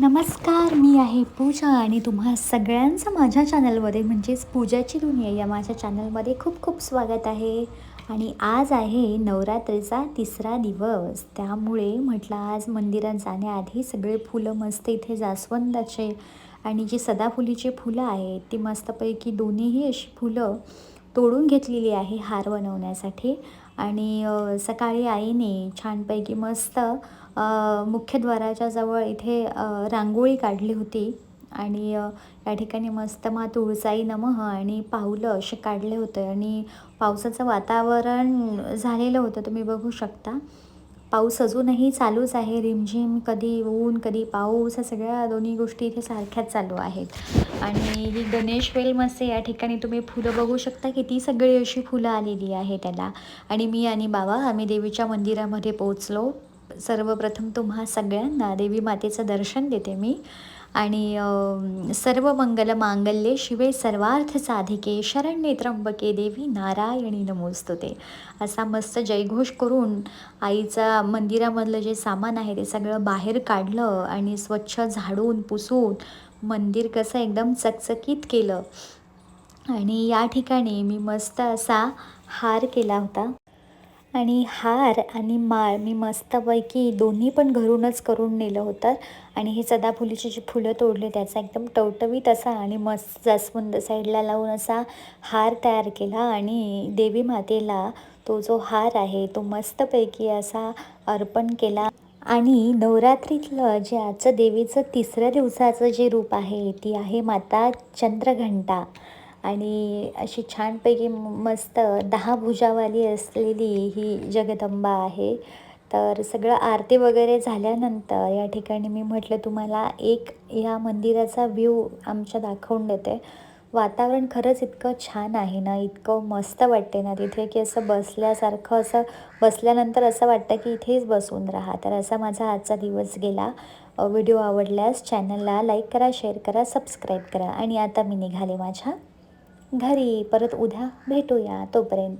नमस्कार, मी आहे पूजा आणि तुम्हा सगळ्यांचं माझ्या चॅनलमध्ये म्हणजेच पूजाची दुनिया या माझ्या चॅनलमध्ये खूप खूप स्वागत आहे. आणि आज आहे नवरात्रीचा तिसरा दिवस, त्यामुळे म्हटलं आज मंदिरात जाण्याआधी सगळे फुलं मस्त इथे जास्वंदाचे आणि जी सदाफुलीची फुलं आहेत ती मस्तपैकी दोन्हीही अशी फुलं तोडून घेतलेली आहे हार बनवण्यासाठी. आणि सकाळी आईने छानपैकी मस्त मुख्यद्वाराच्या जवळ इथे रांगोळी काढली होती. आणि या ठिकाणी मस्त मा तुळसाई नमः आणि पाऊलं असे काढले होते. आणि पावसाचं वातावरण झालेलं होतं, तुम्ही बघू शकता. पाऊस अजूनही चालूच आहे, रिमझिम, कधी ऊन कधी पाऊस, ह्या सगळ्या दोन्ही गोष्टी इथे सारख्याच चालू आहेत. आणि ही गणेश वेल मस्त या ठिकाणी तुम्ही फुलं बघू शकता, किती सगळी अशी फुलं आलेली आहे त्याला. आणि मी आणि बाबा आम्ही देवीच्या मंदिरामध्ये पोहोचलो. सर्वप्रथम तुम्हा सगळ्यांना देवी मातेचं दर्शन देते मी. आणि सर्व मंगल मांगल्ये शिवे सर्वार्थ साधिके शरण्ये त्र्यंबके देवी नारायणी नमोस्तुते, असा मस्त जयघोष करून आईचा मंदिरामधलं जे सामान आहे ते सगळं बाहेर काढलं आणि स्वच्छ झाडून पुसून मंदिर कसं एकदम चकचकीत केलं. आणि या ठिकाणी मी मस्त असा हार केला होता. आणि हार आणि माळ मी मस्तपैकी दोन्ही पण घरूनच करून नेलं होतं. आणि हे सदाफुलीची जी फुलं तोडले त्याचा एकदम टवटवीत असा आणि मस्त जास्वंद साईडला लावून असा हार तयार केला. आणि देवी मातेला तो जो हार आहे तो मस्तपैकी असा अर्पण केला. आणि नवरात्रीतलं जे आजचं देवीचं तिसऱ्या दिवसाचं जे रूप आहे ती आहे माता चंद्रघंटा. आणि अशी छानपैकी मस्त 10 भुजावाली असलेली ही जगदंबा आहे. तर सगळं आरती वगैरे झाल्यानंतर या ठिकाणी मी म्हटलं तुम्हाला एक या मंदिराचा व्ह्यू आमच्या दाखवून देते. वातावरण खरंच इतकं छान आहे ना, इतकं मस्त वाटते ना तिथे, की असं बसल्यासारखं, असं बसल्यानंतर असं वाटतं की इथेच बसून राहा. तर असा माझा आजचा दिवस गेला. व्हिडिओ आवडल्यास चॅनलला लाईक करा, शेअर करा, सबस्क्राईब करा. आणि आता मी निघाले माझ्या घरी. परत उद्या भेटूया, तोपर्यंत